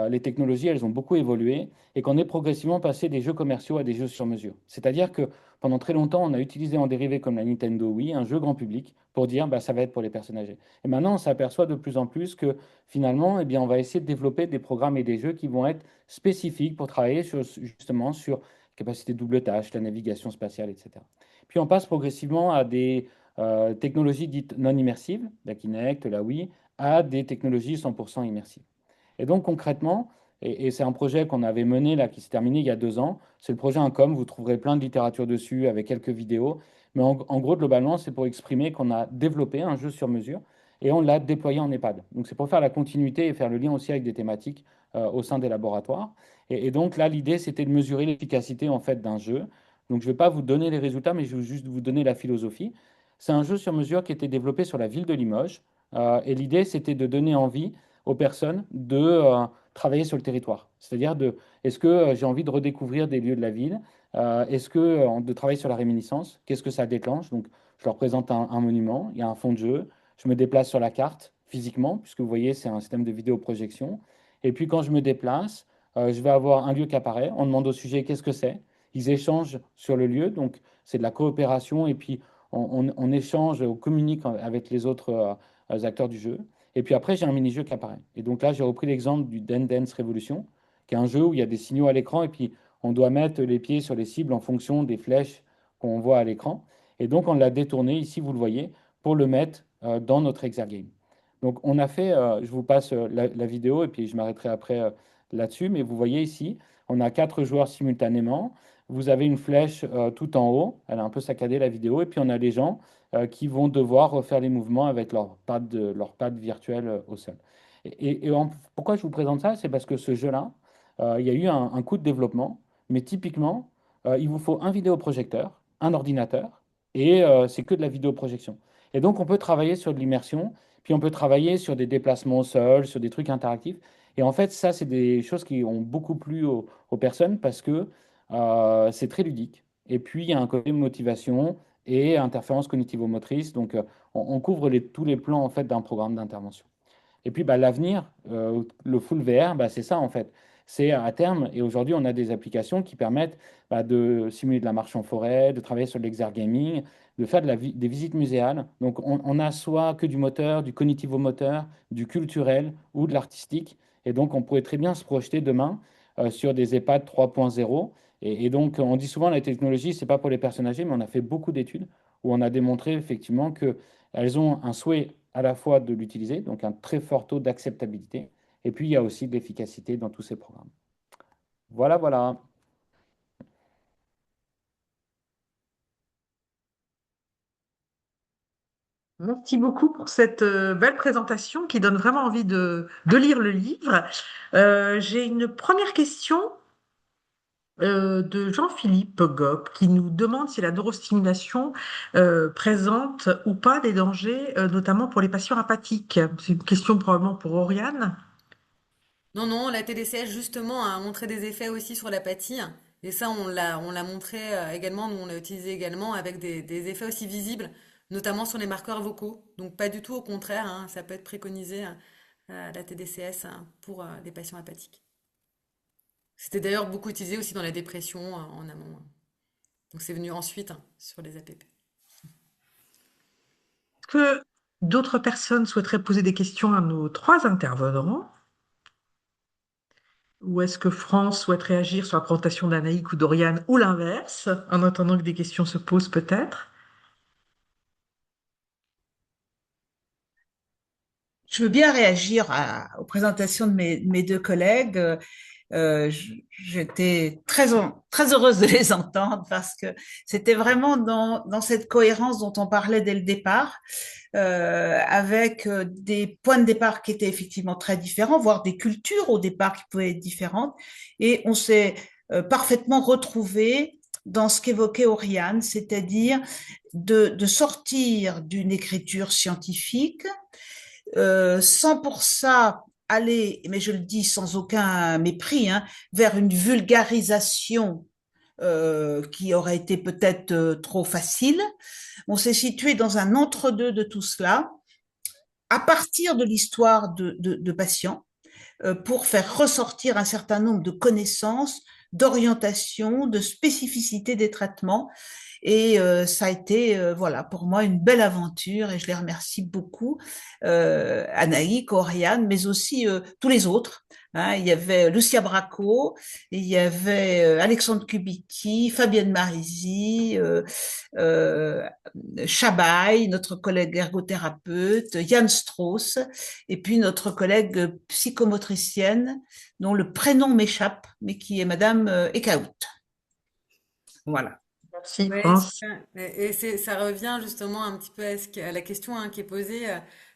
les technologies, elles ont beaucoup évolué et qu'on est progressivement passé des jeux commerciaux à des jeux sur mesure. C'est-à-dire que pendant très longtemps, on a utilisé en dérivé comme la Nintendo Wii, un jeu grand public, pour dire bah, ça va être pour les personnes âgées. Et maintenant, on s'aperçoit de plus en plus que finalement, eh bien, on va essayer de développer des programmes et des jeux qui vont être spécifiques pour travailler justement sur capacité de double tâche, la navigation spatiale, etc. Puis on passe progressivement à des technologies dites non immersives, la Kinect, la Wii, à des technologies 100% immersives. Et donc concrètement, et c'est un projet qu'on avait mené là, qui s'est terminé il y a 2 ans, c'est le projet Incom, vous trouverez plein de littérature dessus avec quelques vidéos, mais en gros, globalement, c'est pour exprimer qu'on a développé un jeu sur mesure et on l'a déployé en EHPAD. Donc c'est pour faire la continuité et faire le lien aussi avec des thématiques au sein des laboratoires. Et donc là, l'idée, c'était de mesurer l'efficacité en fait d'un jeu. Donc je ne vais pas vous donner les résultats, mais je vais juste vous donner la philosophie. C'est un jeu sur mesure qui a été développé sur la ville de Limoges. Et l'idée, c'était de donner envie aux personnes de travailler sur le territoire. C'est-à-dire est-ce que j'ai envie de redécouvrir des lieux de la ville? Est-ce que de travailler sur la réminiscence? Qu'est-ce que ça déclenche? Donc je leur présente un monument, il y a un fond de jeu, je me déplace sur la carte physiquement, puisque vous voyez, c'est un système de vidéoprojection. Et puis quand je me déplace, je vais avoir un lieu qui apparaît. On demande au sujet qu'est-ce que c'est. Ils échangent sur le lieu, donc c'est de la coopération. Et puis on échange, on communique avec les autres acteurs du jeu. Et puis après, j'ai un mini-jeu qui apparaît. Et donc là, j'ai repris l'exemple du Dance Dance Revolution, qui est un jeu où il y a des signaux à l'écran. Et puis on doit mettre les pieds sur les cibles en fonction des flèches qu'on voit à l'écran. Et donc, on l'a détourné, ici, vous le voyez, pour le mettre dans notre exergame. Donc, on a fait, je vous passe la vidéo et puis je m'arrêterai après là-dessus, mais vous voyez ici, on a 4 joueurs simultanément. Vous avez une flèche tout en haut, elle a un peu saccadé la vidéo, et puis on a les gens qui vont devoir refaire les mouvements avec leur pad virtuel au sol. Pourquoi je vous présente ça? C'est parce que ce jeu-là, il y a eu un coût de développement, mais typiquement, il vous faut un vidéoprojecteur, un ordinateur, et c'est que de la vidéoprojection. Et donc, on peut travailler sur de l'immersion, puis on peut travailler sur des déplacements au sol, sur des trucs interactifs. Et en fait, ça, c'est des choses qui ont beaucoup plu aux personnes parce que c'est très ludique. Et puis, il y a un côté motivation et interférence cognitivo-motrice. Donc, on couvre tous les plans en fait d'un programme d'intervention. Et puis, bah, l'avenir, le full VR, bah, c'est ça en fait. C'est à terme, et aujourd'hui, on a des applications qui permettent bah, de simuler de la marche en forêt, de travailler sur l'exergaming, de faire des visites muséales. Donc, on a soit que du moteur, du cognitivo-moteur, du culturel ou de l'artistique. Et donc, on pourrait très bien se projeter demain sur des EHPAD 3.0. Et donc, on dit souvent la technologie, c'est pas pour les personnes âgées, mais on a fait beaucoup d'études où on a démontré effectivement que elles ont un souhait à la fois de l'utiliser, donc un très fort taux d'acceptabilité, et puis il y a aussi de l'efficacité dans tous ces programmes. Voilà, voilà.
Merci beaucoup pour cette belle présentation qui donne vraiment envie de lire le livre. J'ai une première question de Jean-Philippe Gop qui nous demande si la neurostimulation présente ou pas des dangers, notamment pour les patients apathiques. C'est une question probablement pour Oriane.
Non, non, la TDCS justement a montré des effets aussi sur l'apathie. Et ça, on l'a montré également, nous on l'a utilisé également avec des effets aussi visibles, notamment sur les marqueurs vocaux. Donc pas du tout au contraire, hein, ça peut être préconisé, la TDCS, pour les patients apathiques. C'était d'ailleurs beaucoup utilisé aussi dans la dépression en amont. Donc c'est venu ensuite sur les APP.
Est-ce que d'autres personnes souhaiteraient poser des questions à nos trois intervenants? Ou est-ce que France souhaite réagir sur la présentation d'Anaïk ou d'Oriane ou l'inverse, en attendant que des questions se posent peut-être?
Je veux bien réagir aux présentations de mes deux collègues. J'étais très heureuse de les entendre parce que c'était vraiment dans cette cohérence dont on parlait dès le départ, avec des points de départ qui étaient effectivement très différents, voire des cultures au départ qui pouvaient être différentes. Et on s'est parfaitement retrouvés dans ce qu'évoquait Oriane, c'est-à-dire de sortir d'une écriture scientifique sans pour ça aller, mais je le dis sans aucun mépris, hein, vers une vulgarisation qui aurait été peut-être trop facile. On s'est situé dans un entre-deux de tout cela, à partir de l'histoire de patients, pour faire ressortir un certain nombre de connaissances, d'orientation, de spécificité des traitements. Et ça a été, voilà, pour moi, une belle aventure et je les remercie beaucoup, Anaïk, Oriane, mais aussi tous les autres. Hein. Il y avait Lucia Bracco, il y avait Alexandre Kubicki, Fabienne Marisi, euh, Chabaye, notre collègue ergothérapeute, Yann Strauss, et puis notre collègue psychomotricienne, dont le prénom m'échappe, mais qui est Madame Ekaout. Voilà.
Merci,
Oui,
France.
ça revient justement un petit peu à la question qui est posée.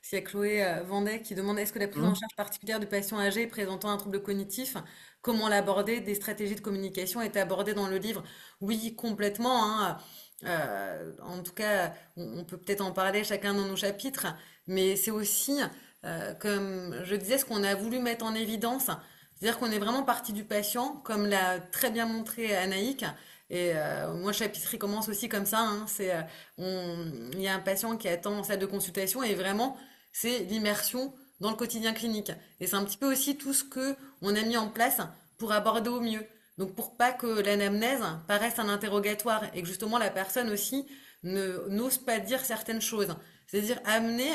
S'il y a Chloé Vendet qui demande est-ce que la prise en charge particulière de patients âgés présentant un trouble cognitif, comment l'aborder, des stratégies de communication est abordée dans le livre? Oui, complètement, hein. En tout cas, on peut peut-être en parler chacun dans nos chapitres, mais c'est aussi, comme je disais, ce qu'on a voulu mettre en évidence, c'est-à-dire qu'on est vraiment parti du patient, comme l'a très bien montré Anaïk. Et moi, le chapitre il commence aussi comme ça. Hein, il y a un patient qui attend en salle de consultation et vraiment, c'est l'immersion dans le quotidien clinique. Et c'est un petit peu aussi tout ce que on a mis en place pour aborder au mieux. Donc pour pas que l'anamnèse paraisse un interrogatoire et que justement la personne aussi n'ose pas dire certaines choses. C'est-à-dire amener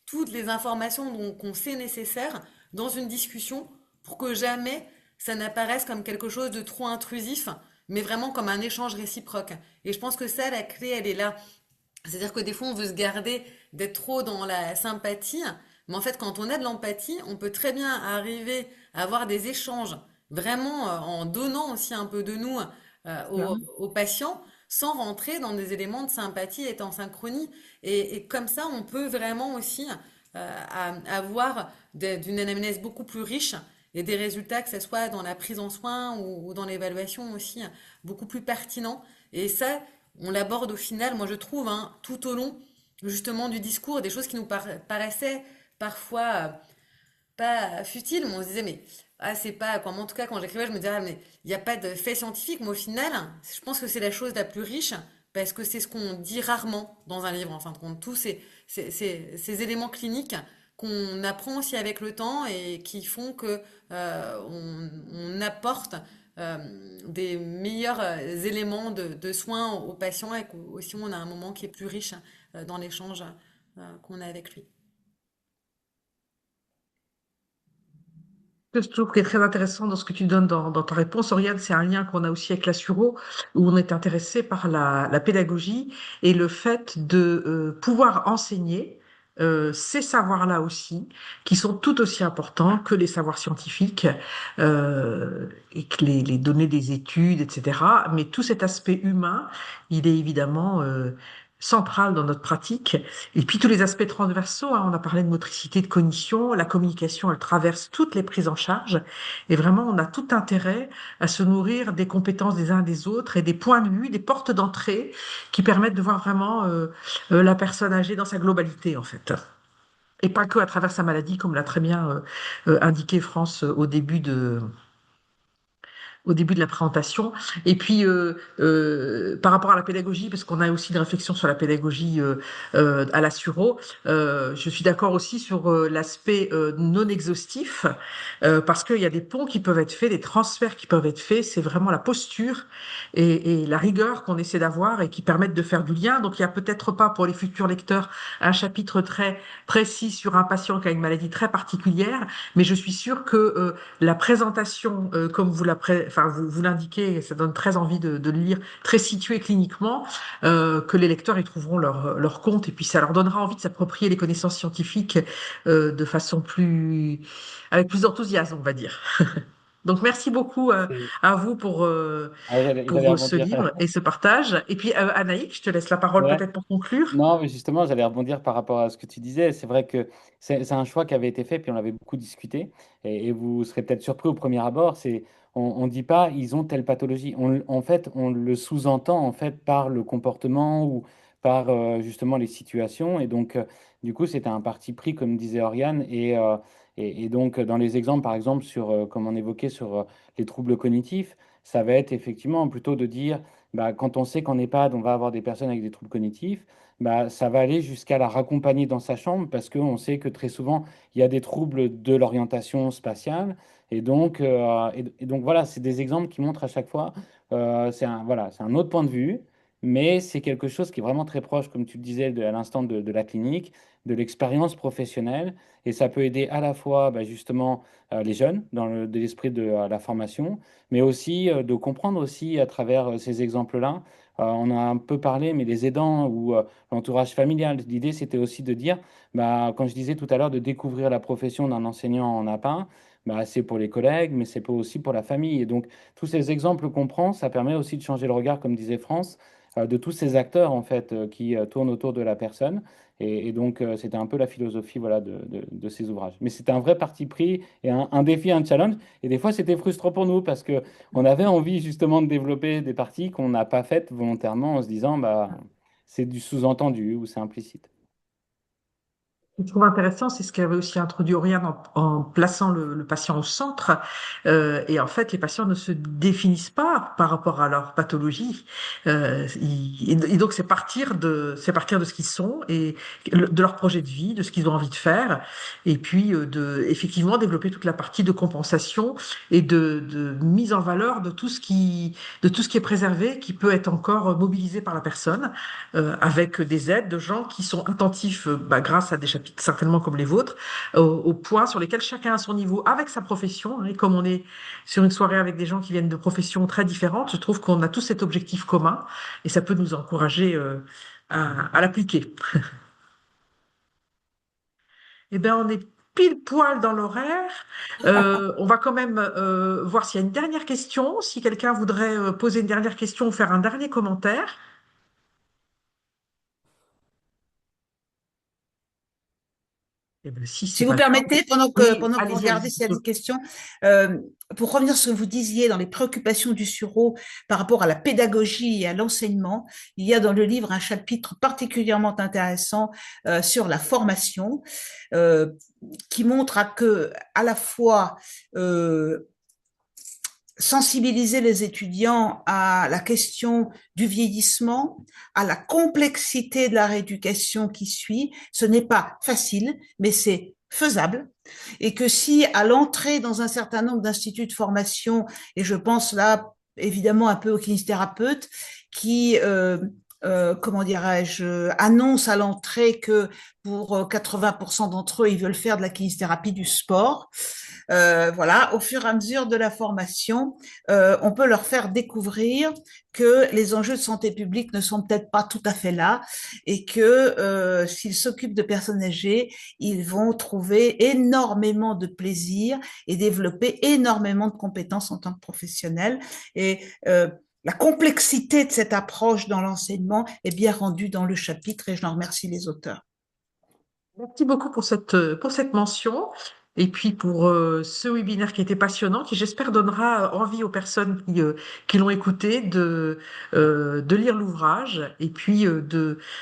toutes les informations qu'on sait nécessaires dans une discussion pour que jamais ça n'apparaisse comme quelque chose de trop intrusif, mais vraiment comme un échange réciproque. Et je pense que ça, la clé, elle est là. C'est-à-dire que des fois, on veut se garder d'être trop dans la sympathie, mais en fait, quand on a de l'empathie, on peut très bien arriver à avoir des échanges vraiment en donnant aussi un peu de nous aux patients, sans rentrer dans des éléments de sympathie et en synchronie. Et comme ça, on peut vraiment aussi avoir d'une anamnèse beaucoup plus riche et des résultats, que ce soit dans la prise en soin ou dans l'évaluation aussi, beaucoup plus pertinents. Et ça, on l'aborde au final, moi je trouve, hein, tout au long justement du discours, des choses qui nous paraissaient parfois pas futiles, mais on se disait, mais ah, c'est pas, comme en tout cas quand j'écrivais, je me disais, ah, mais il n'y a pas de fait scientifique, mais au final, je pense que c'est la chose la plus riche, parce que c'est ce qu'on dit rarement dans un livre, en fin de compte, tous ces éléments cliniques qu'on apprend aussi avec le temps et qui font que on apporte des meilleurs éléments de soins aux patients et qu'aussi on a un moment qui est plus riche dans l'échange qu'on a avec lui.
Ce que je trouve qui est très intéressant dans ce que tu donnes dans ta réponse, Oriane, c'est un lien qu'on a aussi avec la Suro, où on est intéressé par la pédagogie et le fait de pouvoir enseigner ces savoirs-là aussi, qui sont tout aussi importants que les savoirs scientifiques et que les données des études, etc. Mais tout cet aspect humain, il est évidemment central dans notre pratique. Et puis tous les aspects transversaux, hein, on a parlé de motricité, de cognition, la communication, elle traverse toutes les prises en charge. Et vraiment, on a tout intérêt à se nourrir des compétences des uns et des autres et des points de vue, des portes d'entrée qui permettent de voir vraiment la personne âgée dans sa globalité, en fait. Et pas que à travers sa maladie, comme l'a très bien indiqué France au début de la présentation. Et puis, par rapport à la pédagogie, parce qu'on a aussi des réflexions sur la pédagogie à la Suro, je suis d'accord aussi sur l'aspect non exhaustif, parce qu'il y a des ponts qui peuvent être faits, des transferts qui peuvent être faits. C'est vraiment la posture et la rigueur qu'on essaie d'avoir et qui permettent de faire du lien. Donc, il y a peut-être pas pour les futurs lecteurs un chapitre très précis sur un patient qui a une maladie très particulière, mais je suis sûre que la présentation, comme enfin, vous l'indiquez, ça donne très envie de le lire, très situé cliniquement, que les lecteurs y trouveront leur compte et puis ça leur donnera envie de s'approprier les connaissances scientifiques de façon avec plus d'enthousiasme, on va dire. Donc merci beaucoup
C'est-
à vous
Ah, j'allais
pour ce
rebondir.
livre et ce partage. Et puis Anaïk, je te laisse la parole
Ouais.
peut-être pour conclure.
Non, mais justement, j'allais rebondir par rapport à ce que tu disais. C'est vrai que c'est un choix qui avait été fait, puis on avait beaucoup discuté. Et vous serez peut-être surpris au premier abord, on dit pas ils ont telle pathologie. En fait, on le sous-entend en fait par le comportement ou par justement les situations. Et donc, du coup, c'était un parti pris, comme disait Oriane. Et donc, dans les exemples, par exemple, comme on évoquait sur les troubles cognitifs, ça va être effectivement plutôt de dire, bah, quand on sait qu'en EHPAD, on va avoir des personnes avec des troubles cognitifs, bah, ça va aller jusqu'à la raccompagner dans sa chambre parce qu'on sait que très souvent, il y a des troubles de l'orientation spatiale. Et donc voilà, c'est des exemples qui montrent à chaque fois, voilà, c'est un autre point de vue, mais c'est quelque chose qui est vraiment très proche, comme tu le disais à l'instant, de la clinique, de l'expérience professionnelle. Et ça peut aider à la fois bah, justement les jeunes dans de l'esprit de la formation, mais aussi de comprendre aussi à travers ces exemples-là. On a un peu parlé, mais les aidants ou l'entourage familial. L'idée, c'était aussi de dire, bah, quand je disais tout à l'heure de découvrir la profession d'un enseignant en APA, bah, c'est pour les collègues, mais c'est aussi pour la famille. Et donc, tous ces exemples qu'on prend, ça permet aussi de changer le regard, comme disait France, de tous ces acteurs en fait qui tournent autour de la personne. Et donc, c'était un peu la philosophie voilà, de ces ouvrages. Mais c'était un vrai parti pris et un défi, un challenge. Et des fois, c'était frustrant pour nous parce que on avait envie justement de développer des parties qu'on n'a pas faites volontairement en se disant, bah, c'est du sous-entendu ou c'est implicite.
Ce que je trouve intéressant, c'est ce qu'avait aussi introduit Oriane en plaçant le patient au centre. Et en fait, les patients ne se définissent pas par rapport à leur pathologie. Et donc, c'est partir de ce qu'ils sont et de leur projet de vie, de ce qu'ils ont envie de faire. Et puis, effectivement, développer toute la partie de compensation et de mise en valeur de tout ce qui est préservé, qui peut être encore mobilisé par la personne, avec des aides de gens qui sont attentifs, bah, grâce à des chapitres chapitres, certainement comme les vôtres, aux points sur lesquels chacun a son niveau avec sa profession, hein. Et comme on est sur une soirée avec des gens qui viennent de professions très différentes, je trouve qu'on a tous cet objectif commun et ça peut nous encourager à l'appliquer. Eh bien, on est pile poil dans l'horaire. On va quand même voir s'il y a une dernière question, si quelqu'un voudrait poser une dernière question ou faire un dernier commentaire. Eh bien, si c'est
Si
pas
vous
le cas,
permettez,
oui,
pendant que vous
allez-y,
regardez
allez-y.
s'il y a des questions, euh, pour revenir sur ce que vous disiez dans les préoccupations du Suro par rapport à la pédagogie et à l'enseignement, il y a dans le livre un chapitre particulièrement intéressant sur la formation euh, qui montre à la fois sensibiliser les étudiants à la question du vieillissement, à la complexité de la rééducation qui suit. Ce n'est pas facile, mais c'est faisable. Et que si à l'entrée dans un certain nombre d'instituts de formation, et je pense là évidemment un peu aux kinésithérapeutes, qui comment dirais-je, annonce à l'entrée que pour 80% d'entre eux, ils veulent faire de la kinésithérapie du sport. Voilà, au fur et à mesure de la formation, on peut leur faire découvrir que les enjeux de santé publique ne sont peut-être pas tout à fait là et que s'ils s'occupent de personnes âgées, ils vont trouver énormément de plaisir et développer énormément de compétences en tant que professionnels. Et la complexité de cette approche dans l'enseignement est bien rendue dans le chapitre et je en remercie les auteurs.
Merci beaucoup pour cette mention et puis pour ce webinaire qui était passionnant, qui j'espère donnera envie aux personnes qui l'ont écouté de lire l'ouvrage et puis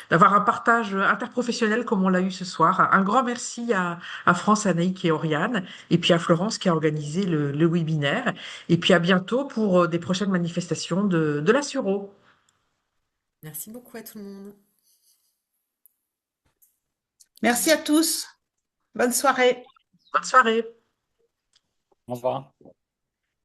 d'avoir un partage interprofessionnel comme on l'a eu ce soir. Un grand merci à France, Anaïk et Oriane et puis à Florence qui a organisé le webinaire. Et puis à bientôt pour des prochaines manifestations de la Suro.
Merci beaucoup à tout le monde.
Merci à tous. Bonne soirée.
Bonne soirée.
Au revoir.